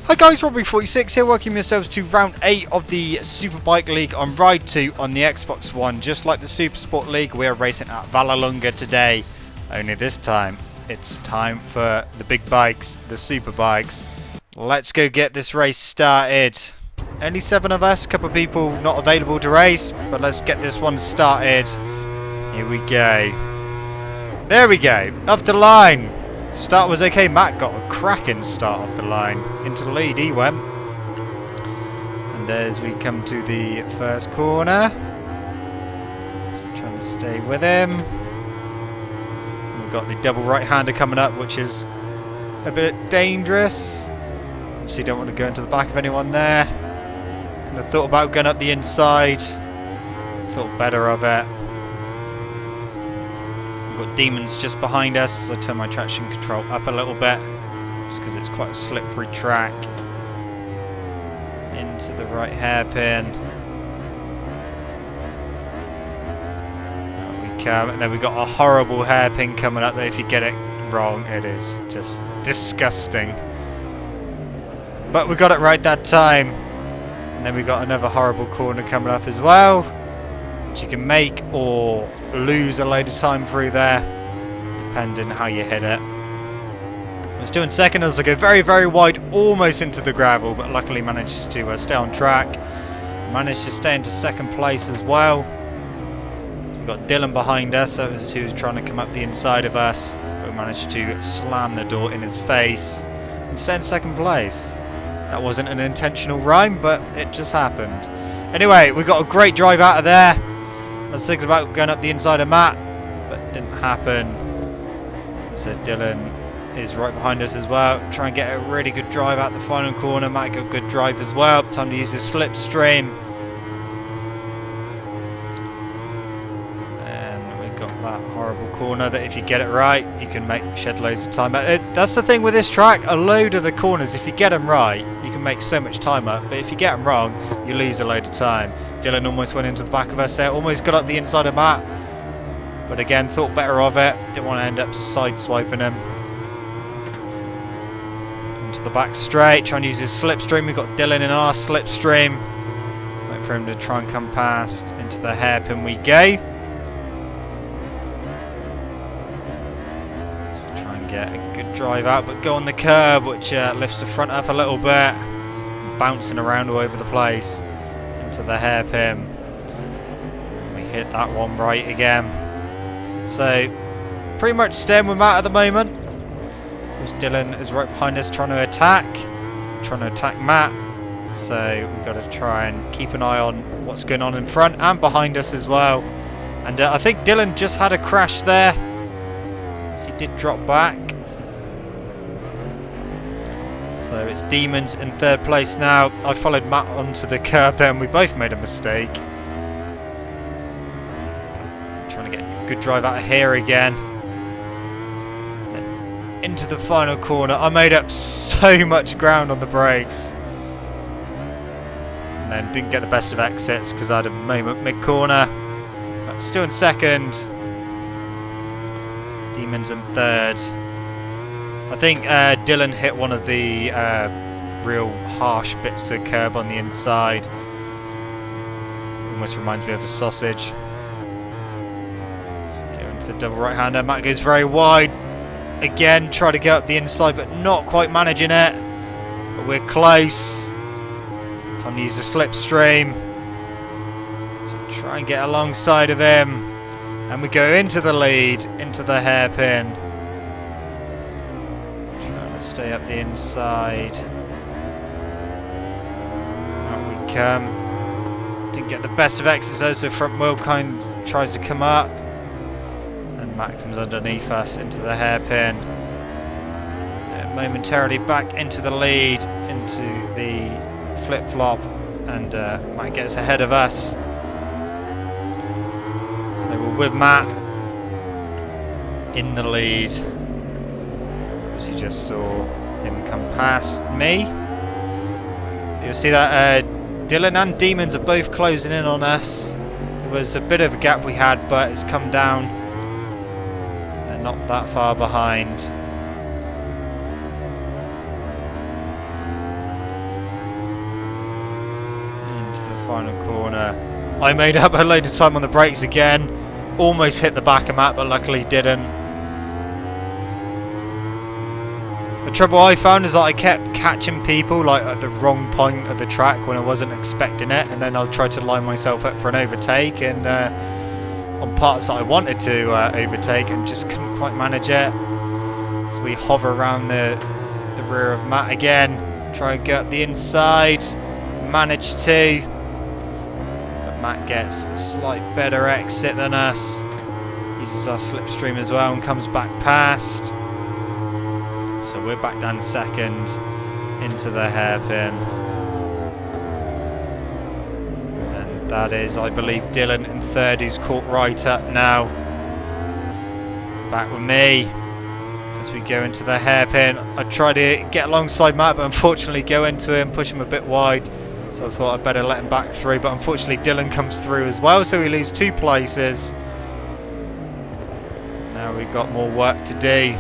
Hi guys, Robbie46 here, welcoming yourselves to round 8 of the Superbike League on Ride 2 on the Xbox One. Just like the Super Sport League, we are racing at Vallelunga today. Only this time, it's time for the big bikes, the Superbikes. Let's go get this race started. Only 7 of us, a couple of people not available to race, but let's get this one started. Here we go. There we go, up the line. Start was okay. Matt got a cracking start off the line. Into the lead he went. And as we come to the first corner, just trying to stay with him. We've got the double right-hander coming up, which is a bit dangerous. Obviously don't want to go into the back of anyone there. Kind of thought about going up the inside. Thought better of it. We've got Demons just behind us, so I turn my traction control up a little bit, just because it's quite a slippery track. Into the right hairpin. There we come, and then we've got a horrible hairpin coming up there. If you get it wrong, it is just disgusting. But we got it right that time. And then we've got another horrible corner coming up as well, which you can make or lose a load of time through there, depending how you hit it. I was doing second as I go very, very wide, almost into the gravel, but luckily managed to stay on track. Managed to stay into second place as well. So we've got Dylan behind us, who was trying to come up the inside of us, but we managed to slam the door in his face and stay in second place. That wasn't an intentional rhyme, but it just happened. Anyway, we got a great drive out of there. I was thinking about going up the inside of Matt, but it didn't happen. So Dylan is right behind us as well. Try and get a really good drive out the final corner. Matt got a good drive as well. Time to use his slipstream. And we got that horrible corner that if you get it right, you can shed loads of time. That's the thing with this track. A load of the corners, if you get them right, you can make so much time up. But if you get them wrong, you lose a load of time. Dylan almost went into the back of us there, almost got up the inside of Matt, but again thought better of it, didn't want to end up sideswiping him. Into the back straight, trying to use his slipstream. We've got Dylan in our slipstream, wait for him to try and come past. Into the hairpin we go. So we try and get a good drive out, but go on the curb, which lifts the front up a little bit, bouncing around all over the place. To the hairpin. We hit that one right again. So pretty much staying with Matt at the moment. Because Dylan is right behind us trying to attack Matt. So we've got to try and keep an eye on what's going on in front and behind us as well. And I think Dylan just had a crash there, as he did drop back. So it's Demons in third place now. I followed Matt onto the curb then. We both made a mistake. Trying to get a good drive out of here again. Then into the final corner. I made up so much ground on the brakes. And then didn't get the best of exits because I had a moment mid-corner. But still in second. Demons in third. I think Dylan hit one of the real harsh bits of curb on the inside. Almost reminds me of a sausage. Go into the double right-hander. Matt goes very wide. Again, try to get up the inside, but not quite managing it. But we're close. Time to use the slipstream. So try and get alongside of him. And we go into the lead, into the hairpin. Stay up the inside. Out we come. Didn't get the best of exercise, so front wheel kind of tries to come up. And Matt comes underneath us into the hairpin. Momentarily back into the lead, into the flip-flop, and Matt gets ahead of us. So we're with Matt in the lead. You just saw him come past me. You'll see that Dylan and Demons are both closing in on us. There was a bit of a gap we had, but it's come down. They're not that far behind. final corner. I made up a load of time on the brakes again. Almost hit the back of Matt, but luckily didn't. The trouble I found is that I kept catching people like at the wrong point of the track when I wasn't expecting it, and then I tried to line myself up for an overtake, and on parts that I wanted to overtake and just couldn't quite manage it. As we hover around the rear of Matt again, try and get up the inside, manage to, but Matt gets a slight better exit than us, uses our slipstream as well and comes back past. So we're back down second into the hairpin. And that is, I believe, Dylan in third, who's caught right up now. Back with me as we go into the hairpin. I try to get alongside Matt, but unfortunately go into him, push him a bit wide. So I thought I'd better let him back through, but unfortunately Dylan comes through as well, so we lose 2 places. Now we've got more work to do.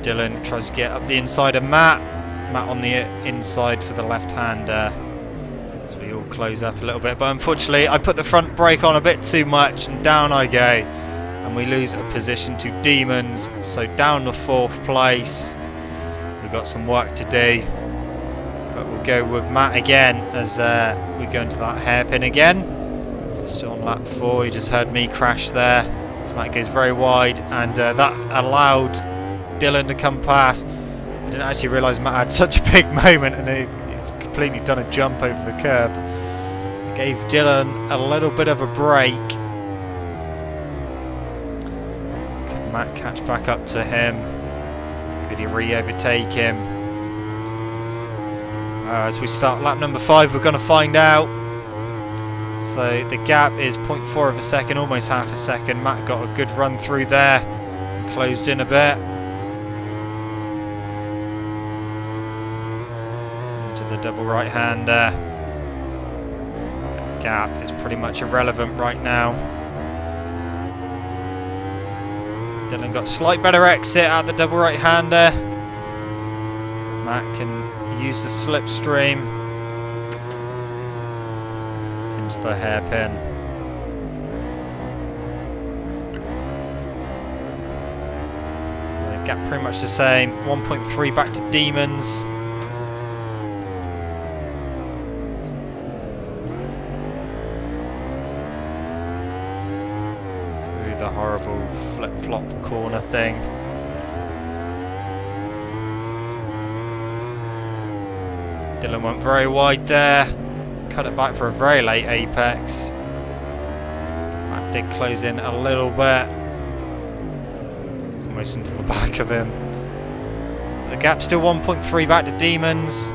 Dylan tries to get up the inside of Matt. Matt on the inside for the left-hander. As we all close up a little bit. But unfortunately, I put the front brake on a bit too much and down I go. And we lose a position to Demons. So down to 4th place. We've got some work to do. But we'll go with Matt again as we go into that hairpin again. So still on lap 4. You just heard me crash there. So Matt goes very wide. And that allowed Dylan to come past. I didn't actually realise Matt had such a big moment and he completely done a jump over the curb. Gave Dylan a little bit of a break. Could Matt catch back up to him? Could he re-overtake him? As we start lap number 5, we're going to find out. So the gap is 0.4 of a second, almost half a second. Matt got a good run through there, closed in a bit. The double right-hander. Gap is pretty much irrelevant right now. Dylan got slight better exit at the double right-hander. Matt can use the slipstream into the hairpin. So the gap pretty much the same. 1.3 back to Demons. The horrible flip-flop corner thing. Dylan went very wide there, cut it back for a very late apex. Matt did close in a little bit, almost into the back of him. The gap's still 1.3 back to Demons.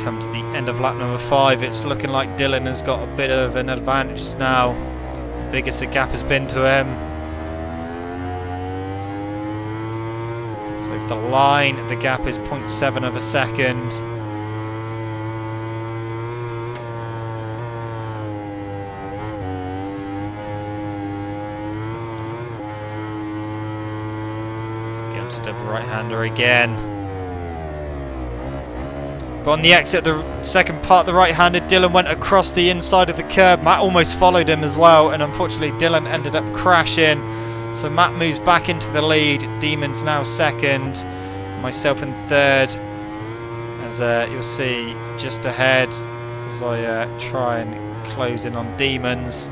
Come to the end of lap number 5, it's looking like Dylan has got a bit of an advantage now. The biggest the gap has been to him. So the line, the gap is 0.7 of a second. So get to double right-hander again. But on the exit, the second part, the right-handed, Dylan went across the inside of the curb. Matt almost followed him as well, and unfortunately Dylan ended up crashing. So Matt moves back into the lead. Demons now second, myself in third. As you'll see just ahead, as I try and close in on Demons.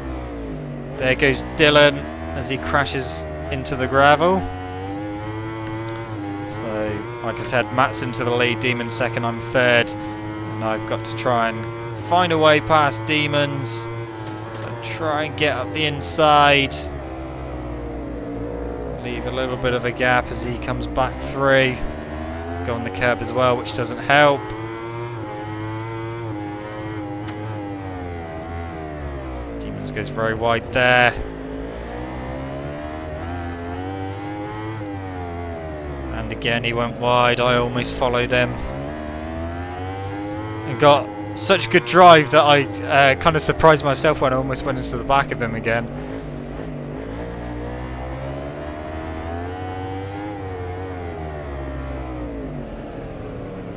There goes Dylan as he crashes into the gravel. So, like I said, Matt's into the lead, Demons second, I'm third. And I've got to try and find a way past Demons. So try and get up the inside. Leave a little bit of a gap as he comes back through. Go on the curb as well, which doesn't help. Demons goes very wide there. And again he went wide, I almost followed him. And got such good drive that I kind of surprised myself when I almost went into the back of him again.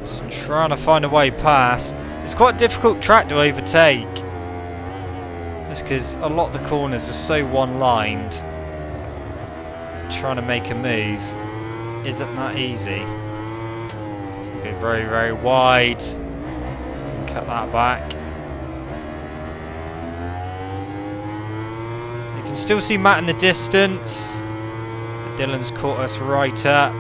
Just trying to find a way past. It's quite a difficult track to overtake. Just because a lot of the corners are so one-lined. Trying to make a move isn't that easy. So we go very, very wide. Can cut that back. So you can still see Matt in the distance. Dylan's caught us right up.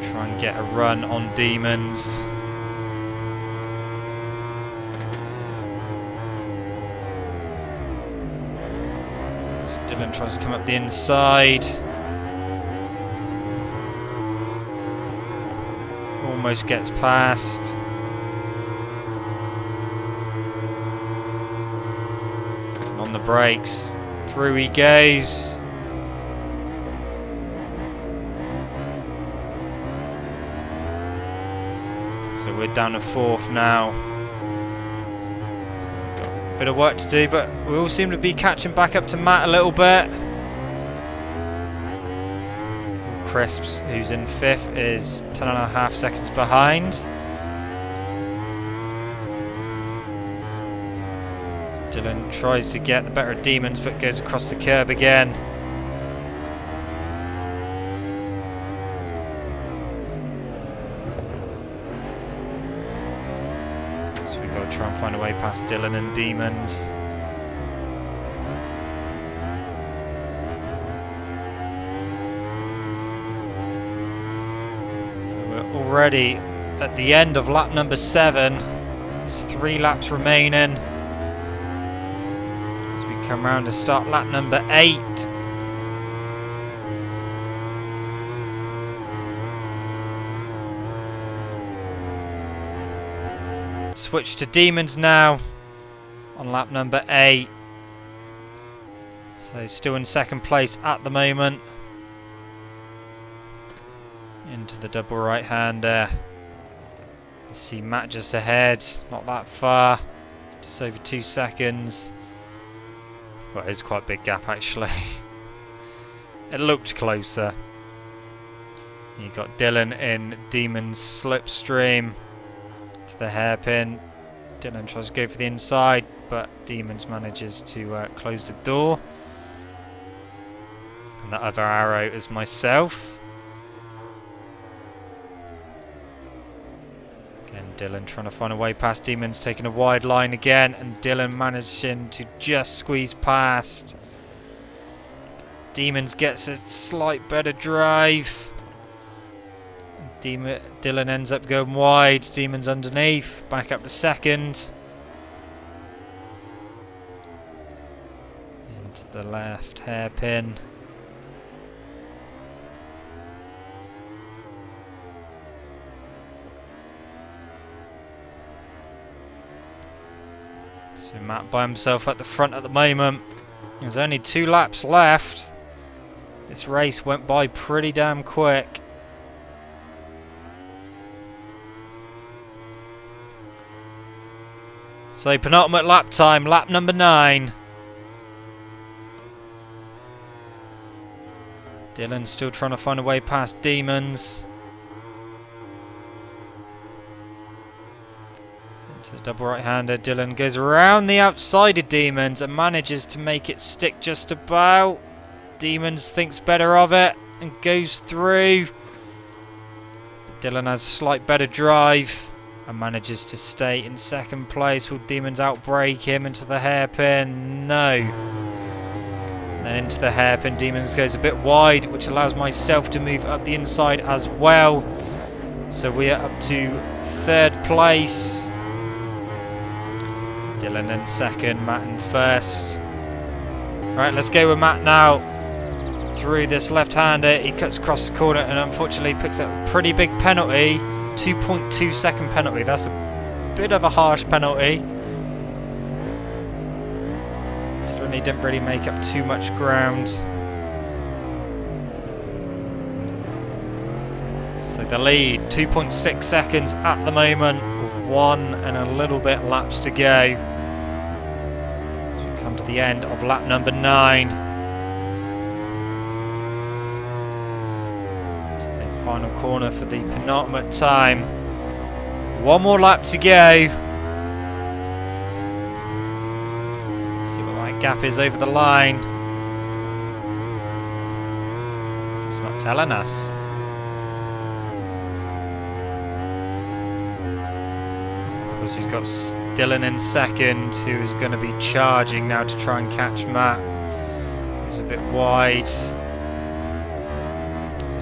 So try and get a run on Demons. Dylan tries to come up the inside. Almost gets past. And on the brakes, through he goes. So we're down to 4th now. Bit of work to do, but we all seem to be catching back up to Matt a little bit. Crisps, who's in 5th, is 10.5 seconds behind. So Dylan tries to get the better of Demons, but goes across the curb again. So we've got to try and find a way past Dylan and Demons. So we're already at the end of lap number 7. There's 3 laps remaining. As we come round to start lap number 8. Switch to Demons now on lap number 8. So still in 2nd place at the moment. Into the double right-hander. You see Matt just ahead, not that far, just over 2 seconds. Well, it is quite a big gap actually. It looked closer. You got Dylan in Demon's slipstream to the hairpin. Dylan tries to go for the inside, but Demons manages to close the door. And that other arrow is myself. Again, Dylan trying to find a way past Demons, taking a wide line again, and Dylan managing to just squeeze past. Demons gets a slight better drive. Dylan ends up going wide. Demons underneath, back up to 2nd. Into the left hairpin. So Matt by himself at the front at the moment. There's only 2 laps left. This race went by pretty damn quick. So penultimate lap time, lap number 9. Dylan's still trying to find a way past Demons. Into the double right-hander, Dylan goes around the outside of Demons and manages to make it stick just about. Demons thinks better of it and goes through. Dylan has a slight better drive and manages to stay in 2nd place. Will Demons outbrake him into the hairpin? No. And then into the hairpin, Demons goes a bit wide, which allows myself to move up the inside as well. So we are up to 3rd place. Dylan in 2nd, Matt in 1st. Right, let's go with Matt now. Through this left-hander, he cuts across the corner and unfortunately picks up a pretty big penalty. 2.2 second penalty. That's a bit of a harsh penalty, considering he didn't really make up too much ground. So the lead, 2.6 seconds at the moment, 1 and a little bit laps to go. As we come to the end of lap number 9. To the final corner for the penultimate time. 1 more lap to go. See what that gap is over the line. It's not telling us. He's got Dylan in second, who is going to be charging now to try and catch Matt. He's a bit wide. So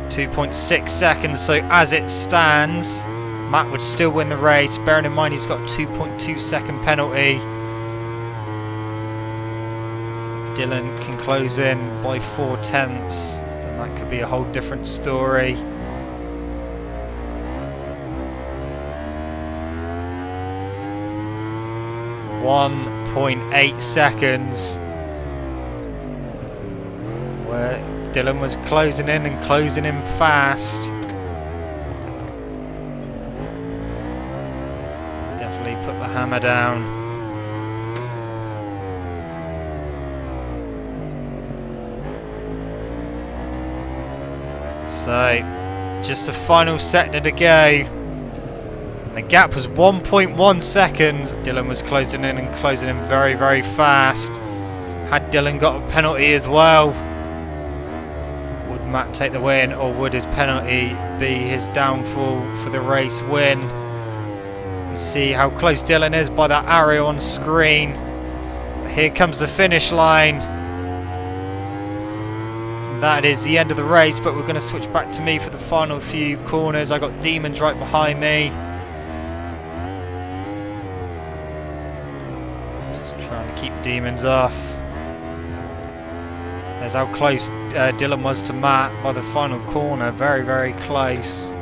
2.6 seconds, so as it stands, Matt would still win the race, bearing in mind he's got a 2.2 second penalty. If Dylan can close in by 4/10, then that could be a whole different story. 1.8 seconds, where Dylan was closing in and closing in fast. Definitely put the hammer down. So just the final sector to go. The gap was 1.1 seconds. Dylan was closing in and closing in very, very fast. Had Dylan got a penalty as well, would Matt take the win, or would his penalty be his downfall for the race win? You see how close Dylan is by that arrow on screen. Here comes the finish line. That is the end of the race, but we're going to switch back to me for the final few corners. I got Demons right behind me. Trying to keep Demons off. There's how close Dylan was to Matt by the final corner. Very, very close.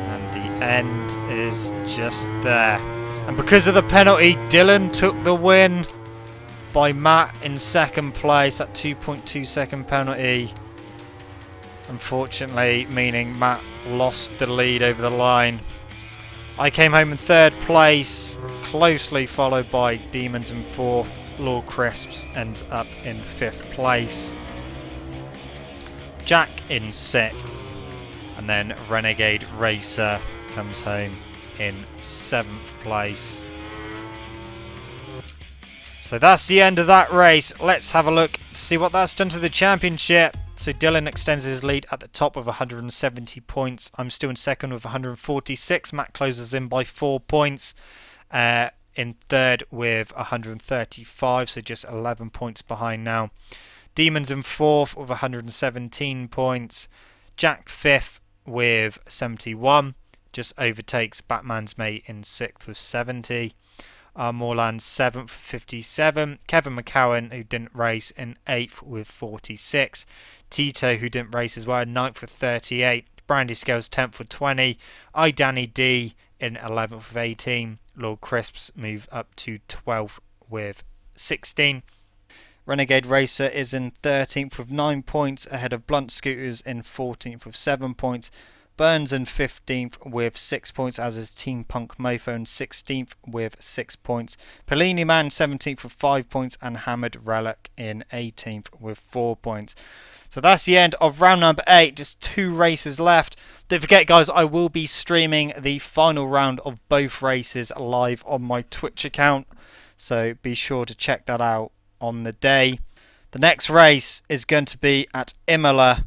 And the end is just there. And because of the penalty, Dylan took the win by Matt in second place. That 2.2 second penalty, unfortunately, meaning Matt lost the lead over the line. I came home in third place, closely followed by Demons in fourth. Lord Crisps ends up in fifth place. Jack in sixth. And then Renegade Racer comes home in seventh place. So that's the end of that race. Let's have a look to see what that's done to the championship. So Dylan extends his lead at the top with 170 points. I'm still in second with 146. Matt closes in by 4 points. In third with 135, so just 11 points behind now. Demons in fourth with 117 points. Jack fifth with 71. Just overtakes Batman's mate in sixth with 70. Morland 7th with 57. Kevin McCowan, who didn't race, in 8th with 46. Tito, who didn't race as well, 9th with 38. Brandy Scales 10th with 20. Danny D in 11th with 18. Lord Crisps moved up to 12th with 16. Renegade Racer is in 13th with 9 points, ahead of Blunt Scooters in 14th with 7 points. Burns in 15th with 6 points, as is Team Punk Mofo in 16th with 6 points. Pellini Man 17th with 5 points, and Hammered Relic in 18th with 4 points. So that's the end of round number 8, just 2 races left. Don't forget, guys, I will be streaming the final round of both races live on my Twitch account, so be sure to check that out on the day. The next race is going to be at Imola,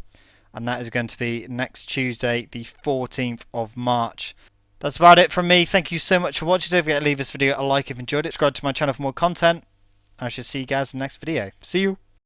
and that is going to be next Tuesday, the 14th of March. That's about it from me. Thank you so much for watching. Don't forget to leave this video a like if you enjoyed it. Subscribe to my channel for more content. I shall see you guys in the next video. See you.